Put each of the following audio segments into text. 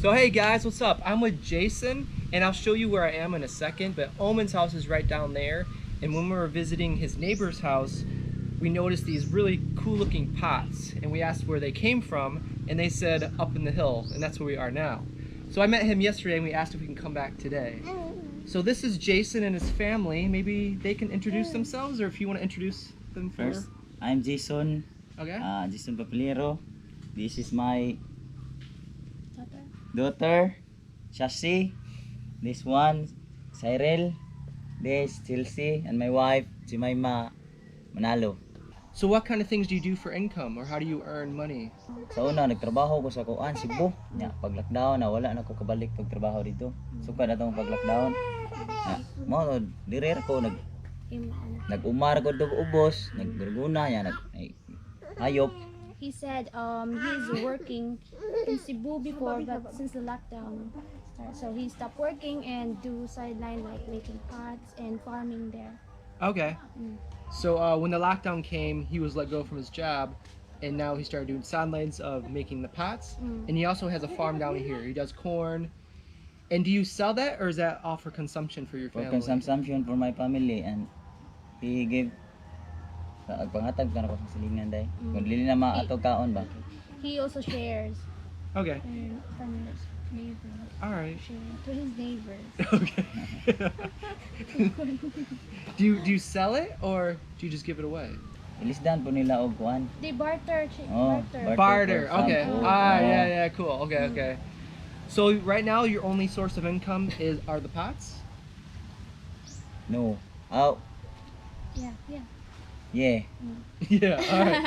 So hey guys, what's up? I'm with Jason, and I'll show you where I am in a second, but Omen's house is right down there, and when we were visiting his neighbor's house, we noticed these really cool looking pots, and we asked where they came from, and they said up in the hill, and that's where we are now. So I met him yesterday, and we asked if we can come back today. So this is Jason and his family. Maybe they can introduce themselves, or if you want to introduce them first. I'm Jason. Okay. Jason Papilero. This is my daughter, Shashi. This one, Cyril. This, Chelsea. And my wife, Jimaima Manalo. So what kind of things do you do for income, or how do you earn money? Sa una, nagtrabaho ko sa kuan, Cebu. Pag lockdown, wala na ko kabalik pagtrabaho dito. Sukad atong pag lockdown. Mo, direr ko, nag-umar ko dog ubos, nagburguna, ayop. He said he's working in Cebu before, but since the lockdown started, so he stopped working and do sideline like making pots and farming there. Okay. So when the lockdown came, he was let go from his job, and now he started doing sidelines of making the pots. And he also has a farm down here. He does corn. And do you sell that, or is that all for consumption for your family? For consumption for my family, and he give pagpangatag ka na ko sa silingan day. Kung dili na maato kaon ba. He also shares. Okay. From his neighbors. All right. To his neighbors. Okay. do you sell it, or do you just give it away? Ilisdan po nila og kuan. They barter. Barter. Okay. Yeah. Cool. Okay. So right now your only source of income are the pots? No. Oh. Yeah. Yeah. Yeah, alright.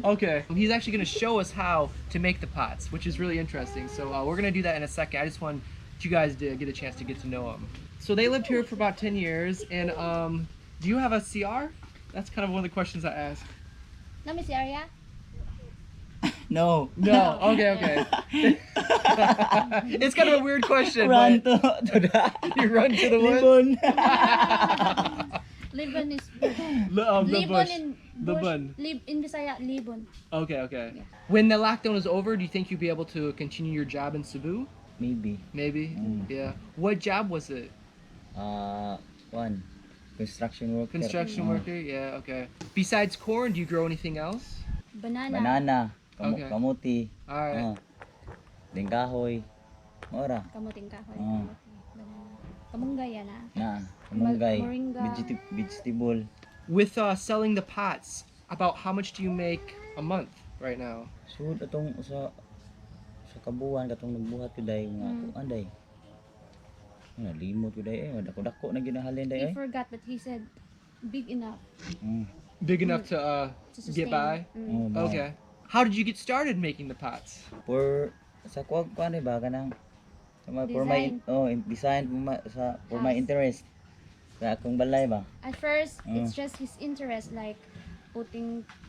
Okay. He's actually going to show us how to make the pots, which is really interesting. So we're going to do that in a second. I just want you guys to get a chance to get to know him. So they lived here for about 10 years, and do you have a CR? That's kind of one of the questions I ask. No, Miss Area? No. Okay. It's kind of a weird question. Run but to the you run to the woods? Libon is Libon. In Bisaya, Libon. Okay. Yeah. When the lockdown is over, do you think you'll be able to continue your job in Cebu? Maybe. Yeah. What job was it? One. Construction worker. Yeah, okay. Besides corn, do you grow anything else? Banana. Okay. Kamuti. Alright. Dingkahoy. Ora. Kamuting kahoy. Banana. Kamunggay yan Kamunggay. Moringa. Vegetable. With selling the pots, about how much do you make a month right now? So atong sa kabuan katong nagbuhat today mga anday. Limot today dako na ginahalin day. He forgot, but he said big enough. Big enough to get by? Okay. How did you get started making the pots? For sa kuan ba kanang for my design for my interest. Sa akong balay ba? At first, it's just his interest, like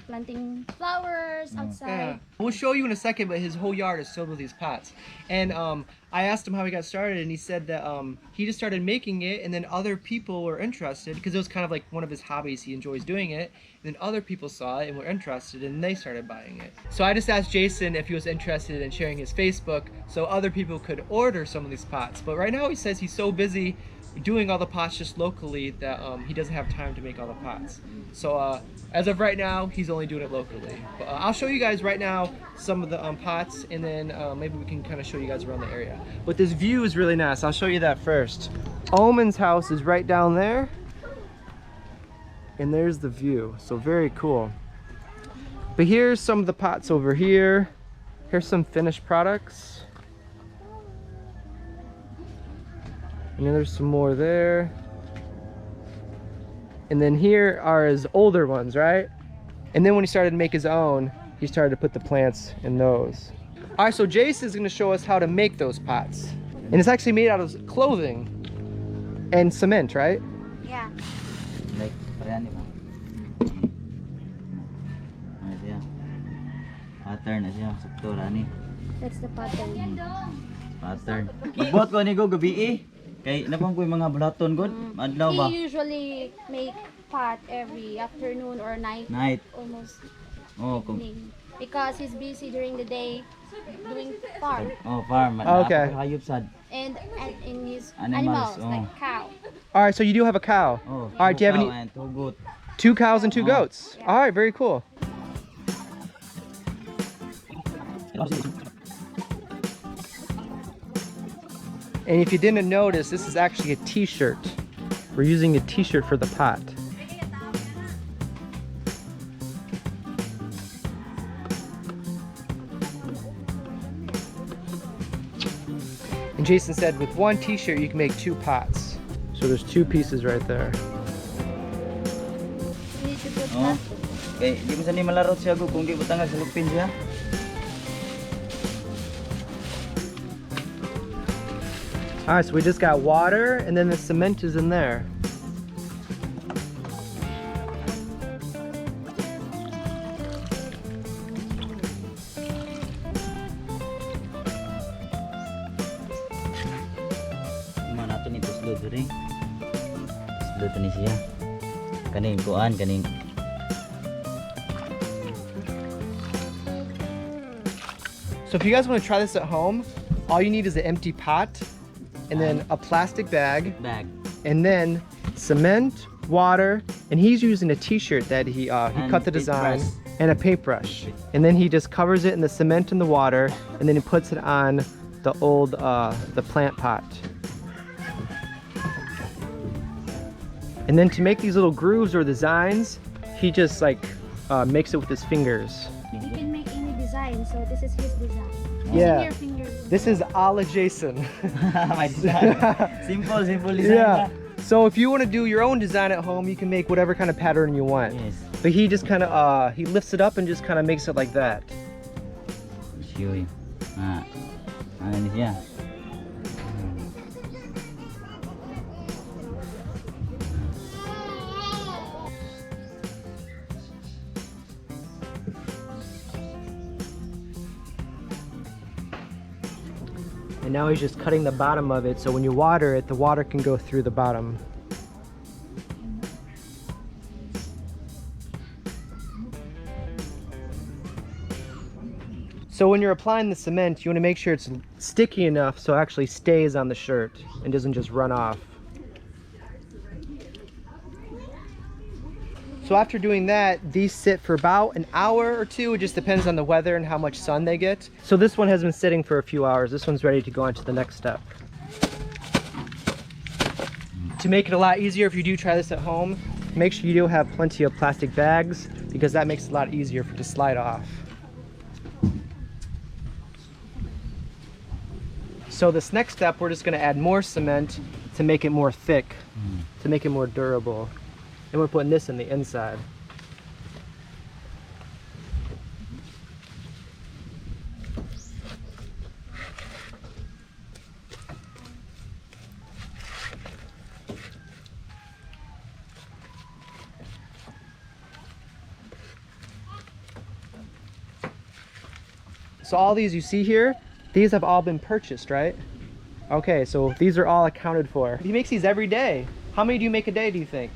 planting flowers outside. Yeah. We'll show you in a second, but his whole yard is filled with these pots. And I asked him how he got started, and he said that he just started making it, and then other people were interested, because it was kind of like one of his hobbies. He enjoys doing it. And then other people saw it and were interested, and they started buying it. So I just asked Jason if he was interested in sharing his Facebook so other people could order some of these pots. But right now he says he's so busy doing all the pots just locally that he doesn't have time to make all the pots. So as of right now, he's only doing it locally. But I'll show you guys right now some of the pots, and then maybe we can kind of show you guys around the area. But this view is really nice. I'll show you that first. Omen's house is right down there, and there's the view. So very cool. But here's some of the pots over here. Here's some finished products. And then there's some more there. And then here are his older ones, right? And then when he started to make his own, he started to put the plants in those. All right, so Jason's gonna show us how to make those pots. And it's actually made out of clothing and cement, right? Yeah. Like, parehani ba? Pattern na siya, sakto rani. That's the pattern. Pattern. Ibuhat ko ni go gabi kay napang ko yung mga bulaton god, adlaw ba? He usually make pot every afternoon or night. Night. Almost Oh, kung evening. because he's busy during the day doing farm Oh, farm. Okay. Hayop sad. and in his Animals, animals like cow. All right, so you do have a cow. Oh, All right, do you have any? and two goat. 2 cows and 2 Oh. goats. Yeah. All right, very cool. And if you didn't notice, this is actually a t-shirt. We're using a t-shirt for the pot. And Jason said with 1 t-shirt you can make 2 pots. So there's 2 pieces right there. You need to put Oh. that. Okay, di mo sa ni malarot siya go kung di butang sa lupin siya. All right, so we just got water and then the cement is in there. Mana nato nito slow diri. Slow to ni siya. Kaning kuan kaning. So if you guys want to try this at home, all you need is an empty pot and then a plastic bag Bag. and then cement, water, and he's using a t-shirt that he And cut the design paintbrush. and a paintbrush. And then he just covers it in the cement and the water and then he puts it on the old the plant pot. And then to make these little grooves or designs, he just like makes it with his fingers. You can make any design, so this is his design. Yeah. Using your fingers. This is a la Jason. My design. Simple design. Yeah. So if you want to do your own design at home, you can make whatever kind of pattern you want. Yes. But he just kind of he lifts it up and just kind of makes it like that. Show you. Ah. Ano ni siya? And now he's just cutting the bottom of it so when you water it, the water can go through the bottom. So when you're applying the cement, you want to make sure it's sticky enough so it actually stays on the shirt and doesn't just run off. So after doing that, these sit for about an hour or 2. It just depends on the weather and how much sun they get. So this one has been sitting for a few hours. This one's ready to go on to the next step. To make it a lot easier if you do try this at home, make sure you do have plenty of plastic bags because that makes it a lot easier for it to slide off. So this next step, we're just gonna add more cement to make it more thick, to make it more durable. And we're putting this in the inside. So all these you see here, these have all been purchased, right? Okay, so these are all accounted for. He makes these every day. How many do you make a day, do you think?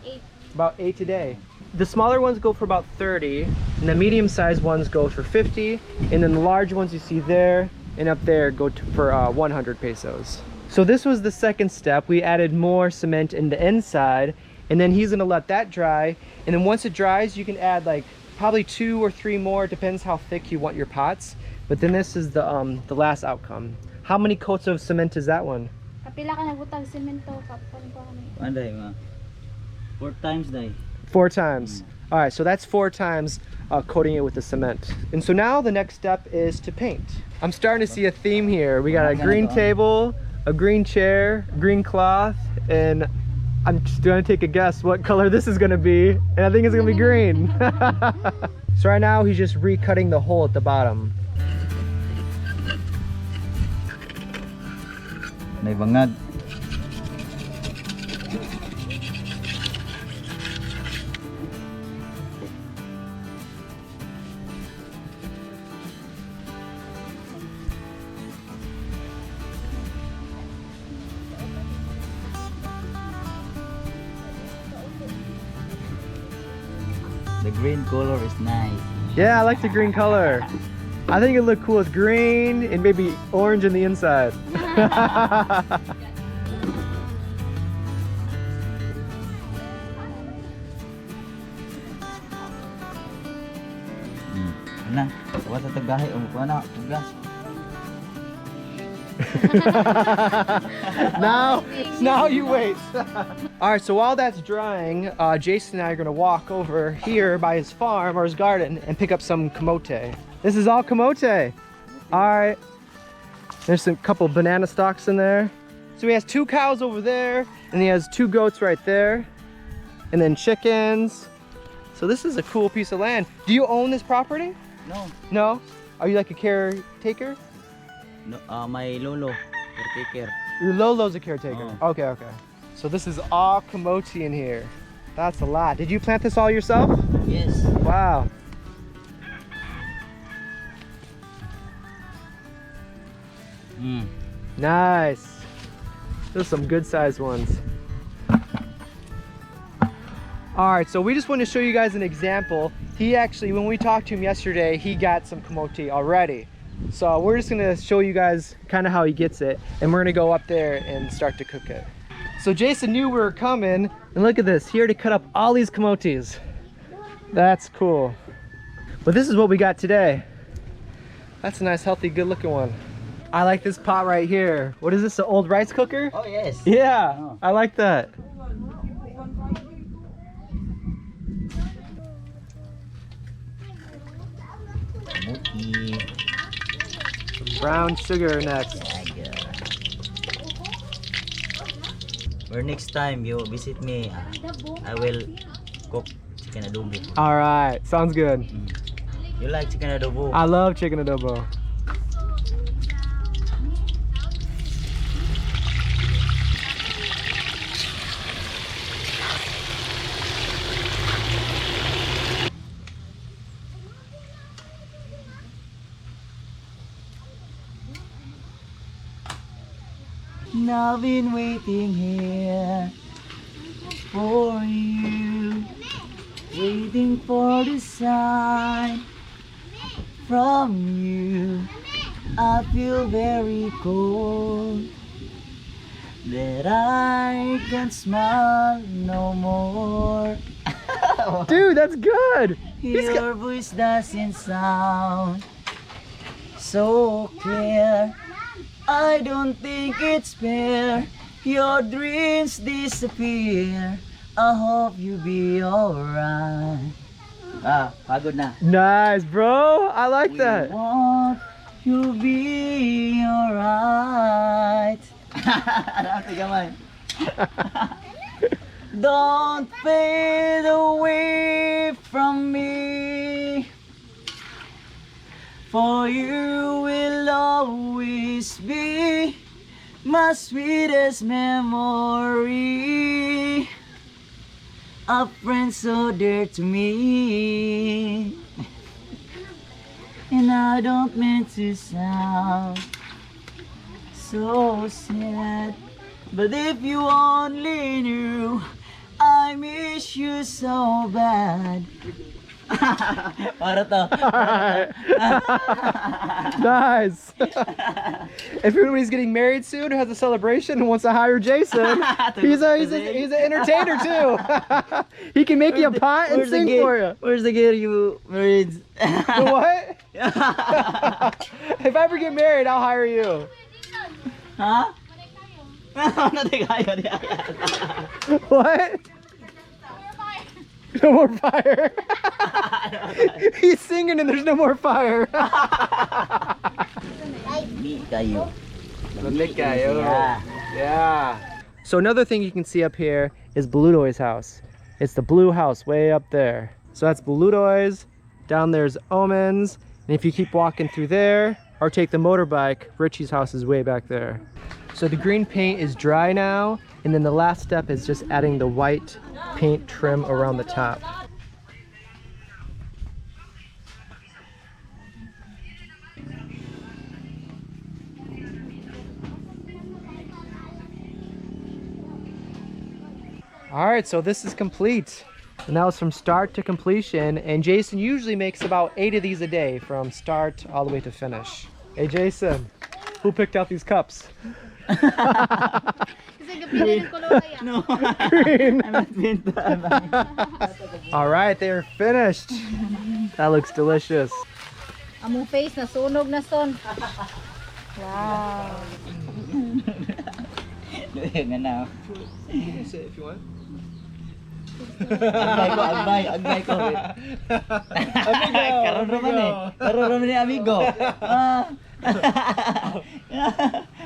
8. About 8 a day. The smaller ones go for about 30, and the medium-sized ones go for 50, and then the large ones you see there and up there go for 100 pesos. So this was the second step. We added more cement in the inside, and then he's gonna let that dry, and then once it dries, you can add like probably 2 or 3 more, depends how thick you want your pots. But then this is the last outcome. How many coats of cement is that one? Kapila ka nagbutang semento kapon ko ano. Anday ma. 4 times day. 4 times. All right, so that's 4 times coating it with the cement. And so now the next step is to paint. I'm starting to see a theme here. We got a green table, a green chair, green cloth, and I'm just gonna take a guess what color this is gonna be, and I think it's gonna be green. So right now he's just recutting the hole at the bottom. Nay bangag. The green color is nice. Yeah, I like the green color. I think it looked cool with green and maybe orange in the inside. Ano? Wala sa tagahe o ano? Tugas. now you wait. All right, so while that's drying, Jason and I are gonna walk over here by his farm or his garden and pick up some camote. This is all camote. All right, there's a couple banana stalks in there. So he has 2 cows over there, and he has 2 goats right there, and then chickens. So this is a cool piece of land. Do you own this property? No. No? Are you like a caretaker? No, my lolo, caretaker. Your Lolo's a caretaker. Oh. Okay, okay. So this is all camote in here. That's a lot. Did you plant this all yourself? Yes. Wow. Nice. Those are some good sized ones. All right, so we just want to show you guys an example. He actually, when we talked to him yesterday, he got some camote already. So we're just gonna show you guys kind of how he gets it, and we're gonna go up there and start to cook it. So Jason knew we were coming, and look at this, here to cut up all these camotes. That's cool. But this is what we got today. That's a nice, healthy, good looking one. I like this pot right here. What is this, an old rice cooker? Oh yes. Yeah, Oh. I like that. Kamuti. Brown sugar next. Or next time you visit me, I will cook chicken adobo. All right, sounds good. You like chicken adobo? I love chicken adobo. Now I've been waiting here for you, waiting for the sign from you. I feel very cold, that I can't smile no more. Dude, that's good. Your voice doesn't sound so clear. I don't think it's fair. Your dreams disappear. I hope you be alright. Ah, pagod na. Nice, bro. I like that. We want you be alright. Don't fade away from me, for you will always be my sweetest memory, a friend so dear to me. And I don't mean to sound so sad, but if you only knew, I miss you so bad. Para to. Nice. If anybody's getting married soon or has a celebration and wants to hire Jason, he's an entertainer too. He can make you a pot and sing for you. Where's the girl you married? The what? If I ever get married, I'll hire you. Huh? What? No more fire. He's singing and there's no more fire. Lami kayo. Yeah. So another thing you can see up here is Blutoy's house. It's the blue house way up there. So that's Blutoy's. Down there's Omen's. And if you keep walking through there or take the motorbike, Richie's house is way back there. So the green paint is dry now. And then the last step is just adding the white paint trim around the top. All right, so this is complete. And that was from start to completion. And Jason usually makes about 8 of these a day from start all the way to finish. Hey Jason, who picked out these cups? No. Green. I'm not pinta. All right, they are finished. That looks delicious. Among face na sunog na son. Wow. Nga na. You can sit if you want. Agbay ko. Karon naman eh, amigo.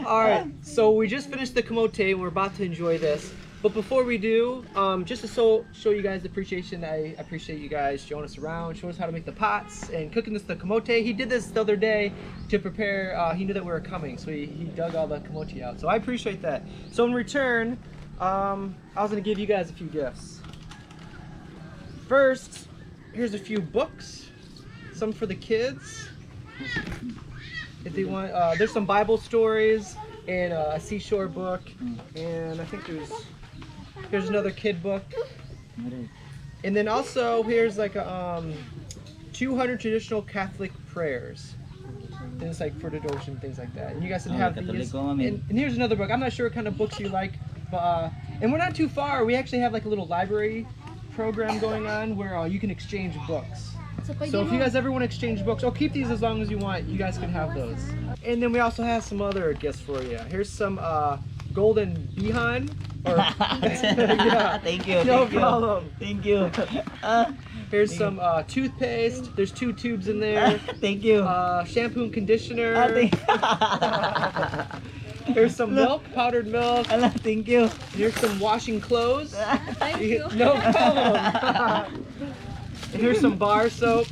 All right, so we just finished the camote and we're about to enjoy this. But before we do, just to show you guys the appreciation, I appreciate you guys showing us around, showing us how to make the pots and cooking this the camote. He did this the other day to prepare, he knew that we were coming, so he dug all the camote out. So I appreciate that. So in return, I was gonna give you guys a few gifts. First, here's a few books, some for the kids. If they want, there's some Bible stories and a seashore book, and I think here's another kid book. And then also here's like a 200 traditional Catholic prayers. And it's like for devotion, things like that. And you guys can have these. And here's another book. I'm not sure what kind of books you like, but and we're not too far. We actually have like a little library program going on where you can exchange books. So if you guys ever want to exchange books, keep these as long as you want. You guys can have those. And then we also have some other gifts for you. Here's some golden bihan. Yeah. Thank you. No problem. Thank you. Here's some toothpaste. There's 2 tubes in there. Thank you. Shampoo and conditioner. Here's some milk, powdered milk. Thank you. Here's some washing clothes. Thank you. No problem. And here's some bar soap.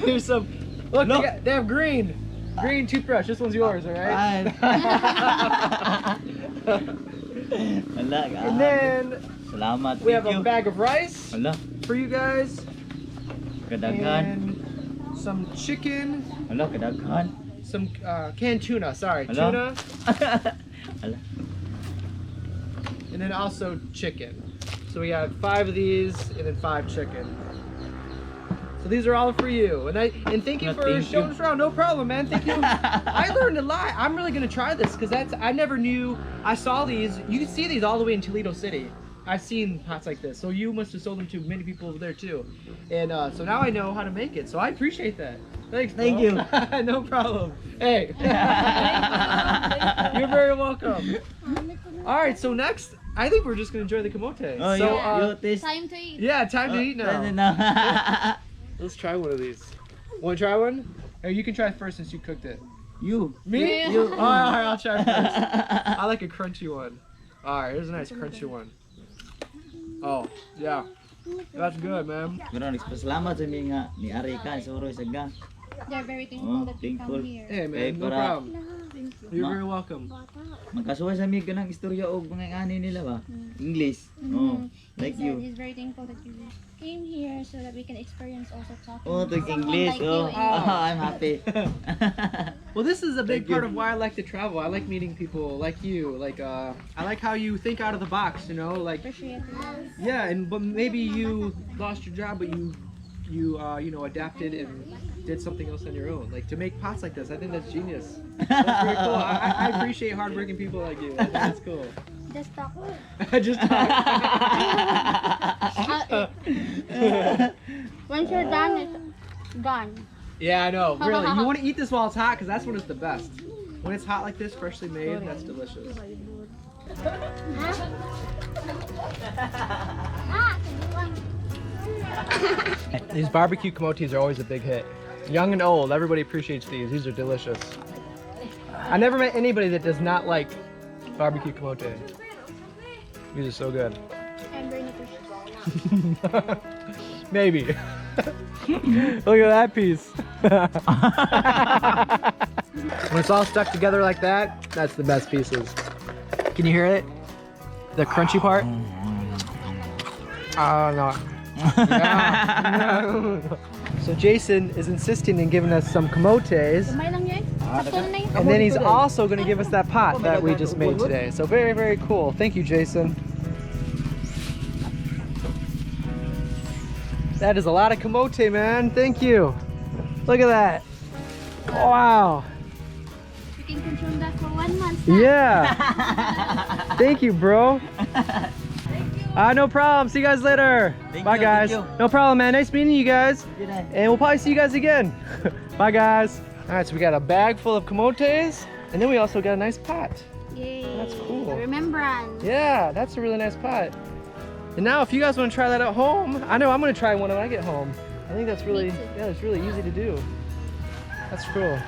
Here's some. Look, they have green toothbrush. This one's yours, all right? And then Salamat. we have a bag of rice Hala, for you guys. kadaghan. And some chicken. Hala, kadaghan. Some canned tuna. Sorry, Hello? tuna. Hala. And then also chicken. So we got 5 of these and then 5 chicken. So these are all for you. And thank you for showing us around. No problem, man. Thank you. I learned a lot. I'm really gonna try this because I never knew. I saw these. You can see these all the way in Toledo City. I've seen pots like this. So you must have sold them to many people over there too. And so now I know how to make it. So I appreciate that. Thanks. Thank bro. you. No problem. Hey. You're very welcome. All right. So next, I think we're just gonna enjoy the camote. Oh, So you taste. Time to eat. yeah, time to eat now. Let's try one of these. Want to try one? Or you can try first since you cooked it. You. Me? Yeah. You. Alright, I'll try first. I like a crunchy one. Alright, here's a nice crunchy one. Oh, yeah. That's good, man. Pero nagpasalamat sa mga ni Ari ka, sa Oroy Saga. They're very thankful that you thankful. come here. Hey, man, Hey, no para- problem. You're very welcome. Magkasuway sa mga ganang istorya o mga ani nila ba? English. Oh, like He said you. he's very thankful that you came here so that we can experience also talking Oh, to take someone English. like Oh, you. I'm happy. Well, this is a big Thank part you. of why I like to travel. I like meeting people like you. Like, I like how you think out of the box, you know? Like, Appreciate it. yeah, but maybe you lost your job, but you adapted and did something else on your own, like to make pots like this. I think that's genius. That's very cool. I appreciate hardworking people like you. I think that's cool. Just talk. Just Once you're done, it's gone. yeah, I know. Really, you want to eat this while it's hot because that's when it's the best. When it's hot like this, freshly made, that's delicious. These barbecue camotes are always a big hit. Young and old, everybody appreciates these. These are delicious. I never met anybody that does not like barbecue camote. These are so good. I'm very nutritious. Maybe. Look at that piece. When it's all stuck together like that, that's the best pieces. Can you hear it? The crunchy part? Oh no. Yeah. So Jason is insisting in giving us some camotes. Gamay lang yan. And then he's also going to give us that pot that we just made today. So very, very cool. Thank you, Jason. That is a lot of camote, man. Thank you. Look at that. Wow. You can consume that for 1 month. Yeah. Thank you, bro. No problem. See you guys later. Bye, guys. No problem, man. Nice meeting you guys. And we'll probably see you guys again. Bye, guys. All right, so we got a bag full of camotes, and then we also got a nice pot. Yay. That's cool. Remembrance. Yeah, that's a really nice pot. And now, if you guys want to try that at home, I know I'm going to try one when I get home. I think that's really, too. yeah, it's really easy to do. That's cool.